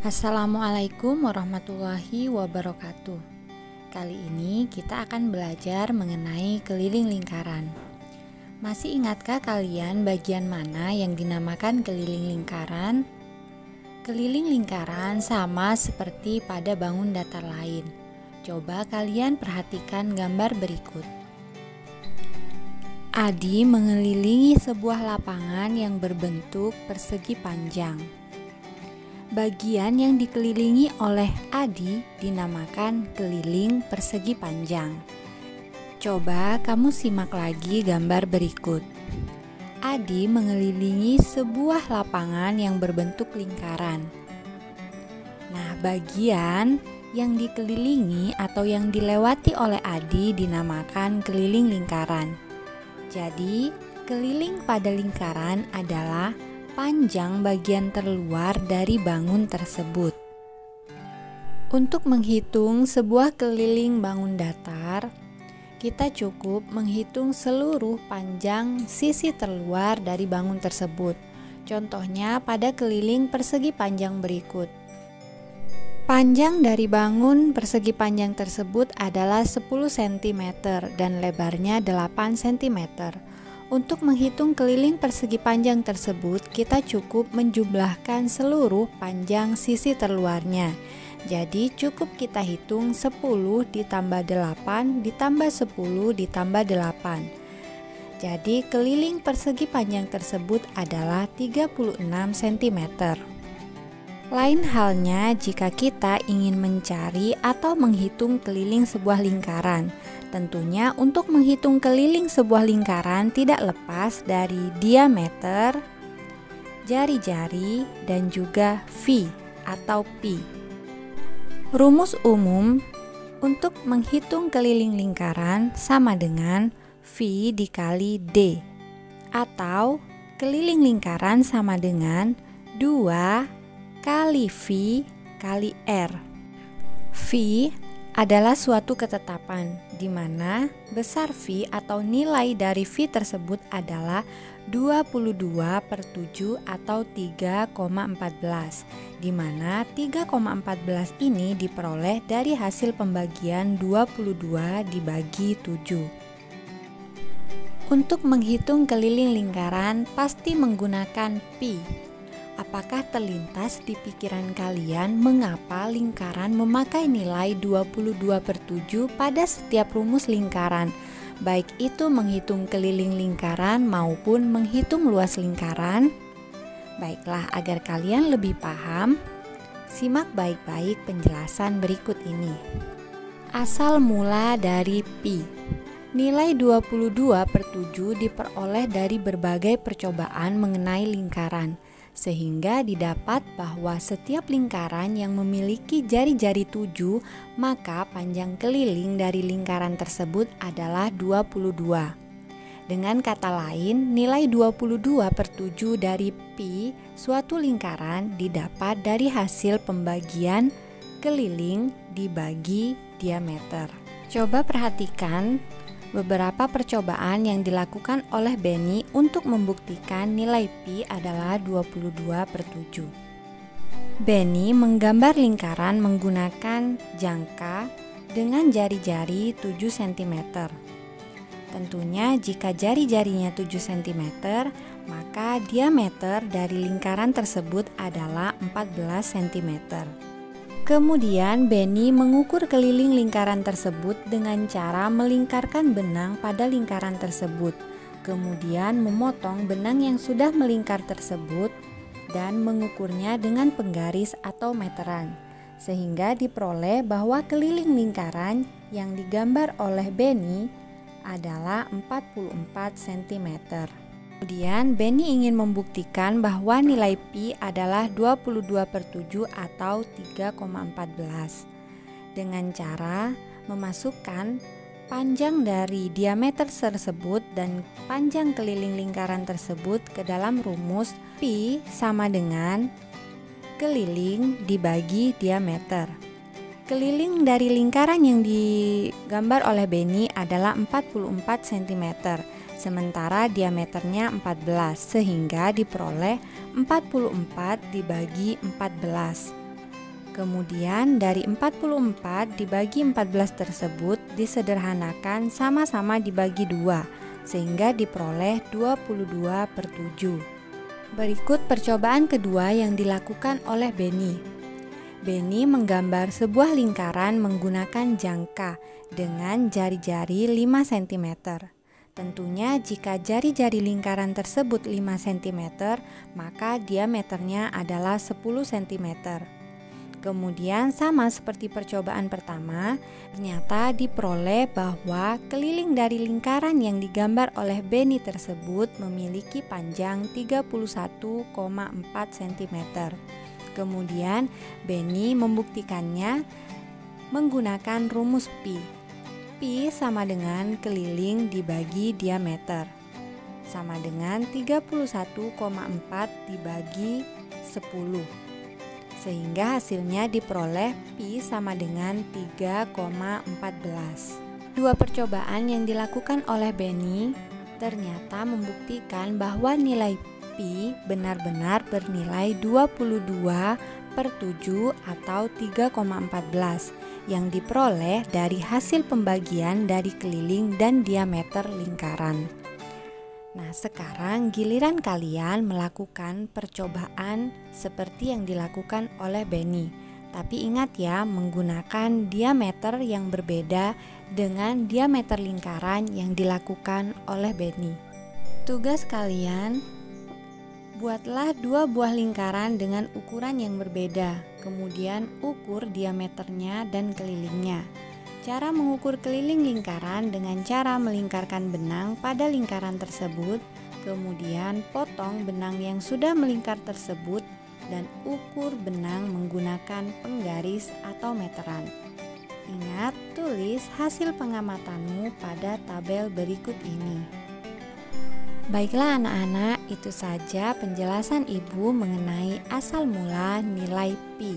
Assalamualaikum warahmatullahi wabarakatuh. Kali ini kita akan belajar mengenai keliling lingkaran. Masih ingatkah kalian bagian mana yang dinamakan keliling lingkaran? Keliling lingkaran sama seperti pada bangun datar lain. Coba kalian perhatikan gambar berikut. Adi mengelilingi sebuah lapangan yang berbentuk persegi panjang. Bagian yang dikelilingi oleh Adi dinamakan keliling persegi panjang. Coba kamu simak lagi gambar berikut. Adi mengelilingi sebuah lapangan yang berbentuk lingkaran. Nah, bagian yang dikelilingi atau yang dilewati oleh Adi dinamakan keliling lingkaran. Jadi, keliling pada lingkaran adalah panjang bagian terluar dari bangun tersebut. Untuk menghitung sebuah keliling bangun datar, kita cukup menghitung seluruh panjang sisi terluar dari bangun tersebut. Contohnya pada keliling persegi panjang berikut. Panjang dari bangun persegi panjang tersebut adalah 10 cm dan lebarnya 8 cm. Untuk menghitung keliling persegi panjang tersebut, kita cukup menjumlahkan seluruh panjang sisi terluarnya. Jadi cukup kita hitung 10 ditambah 8 ditambah 10 ditambah 8. Jadi keliling persegi panjang tersebut adalah 36 cm. Lain halnya jika kita ingin mencari atau menghitung keliling sebuah lingkaran. Tentunya untuk menghitung keliling sebuah lingkaran tidak lepas dari diameter, jari-jari, dan juga V atau pi. Rumus umum untuk menghitung keliling lingkaran sama dengan V dikali D, atau keliling lingkaran sama dengan 2 kali V kali R. V adalah suatu ketetapan di mana besar V atau nilai dari V tersebut adalah 22/7 atau 3,14, di mana 3,14 ini diperoleh dari hasil pembagian 22 dibagi 7. Untuk menghitung keliling lingkaran pasti menggunakan pi. Apakah terlintas di pikiran kalian mengapa lingkaran memakai nilai 22/7 pada setiap rumus lingkaran, baik itu menghitung keliling lingkaran maupun menghitung luas lingkaran? Baiklah, agar kalian lebih paham, simak baik-baik penjelasan berikut ini. Asal mula dari pi. Nilai 22/7 diperoleh dari berbagai percobaan mengenai lingkaran, sehingga didapat bahwa setiap lingkaran yang memiliki jari-jari 7, maka panjang keliling dari lingkaran tersebut adalah 22. Dengan kata lain, nilai 22/7 dari pi suatu lingkaran didapat dari hasil pembagian keliling dibagi diameter. Coba perhatikan beberapa percobaan yang dilakukan oleh Benny untuk membuktikan nilai pi adalah 22/7. Benny menggambar lingkaran menggunakan jangka dengan jari-jari 7 cm. Tentunya jika jari-jarinya 7 cm, maka diameter dari lingkaran tersebut adalah 14 cm. Kemudian Benny mengukur keliling lingkaran tersebut dengan cara melingkarkan benang pada lingkaran tersebut, kemudian memotong benang yang sudah melingkar tersebut dan mengukurnya dengan penggaris atau meteran, sehingga diperoleh bahwa keliling lingkaran yang digambar oleh Benny adalah 44 cm. Kemudian Benny ingin membuktikan bahwa nilai pi adalah 22/7 atau 3,14 dengan cara memasukkan panjang dari diameter tersebut dan panjang keliling lingkaran tersebut ke dalam rumus pi sama dengan keliling dibagi diameter. Keliling dari lingkaran yang digambar oleh Benny adalah 44 cm. Sementara diameternya 14, sehingga diperoleh 44 dibagi 14. Kemudian dari 44 dibagi 14 tersebut disederhanakan sama-sama dibagi 2, sehingga diperoleh 22/7. Berikut percobaan kedua yang dilakukan oleh Benny. Benny menggambar sebuah lingkaran menggunakan jangka dengan jari-jari 5 cm. Tentunya jika jari-jari lingkaran tersebut 5 cm, maka diameternya adalah 10 cm. Kemudian sama seperti percobaan pertama, ternyata diperoleh bahwa keliling dari lingkaran yang digambar oleh Benny tersebut memiliki panjang 31,4 cm. Kemudian Benny membuktikannya menggunakan rumus pi. Pi sama dengan keliling dibagi diameter, sama dengan 31,4 dibagi 10. Sehingga hasilnya diperoleh pi sama dengan 3,14. Dua percobaan yang dilakukan oleh Benny ternyata membuktikan bahwa nilai pi benar-benar bernilai 22/7 atau 3,14 yang diperoleh dari hasil pembagian dari keliling dan diameter lingkaran. Nah, sekarang giliran kalian melakukan percobaan seperti yang dilakukan oleh Benny. Tapi ingat ya, menggunakan diameter yang berbeda dengan diameter lingkaran yang dilakukan oleh Benny. Tugas kalian, buatlah 2 buah lingkaran dengan ukuran yang berbeda, kemudian ukur diameternya dan kelilingnya. Cara mengukur keliling lingkaran dengan cara melingkarkan benang pada lingkaran tersebut, kemudian potong benang yang sudah melingkar tersebut dan ukur benang menggunakan penggaris atau meteran. Ingat, tulis hasil pengamatanmu pada tabel berikut ini. Baiklah anak-anak, itu saja penjelasan Ibu mengenai asal mula nilai pi.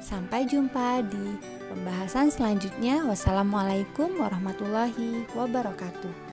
Sampai jumpa di pembahasan selanjutnya. Wassalamualaikum warahmatullahi wabarakatuh.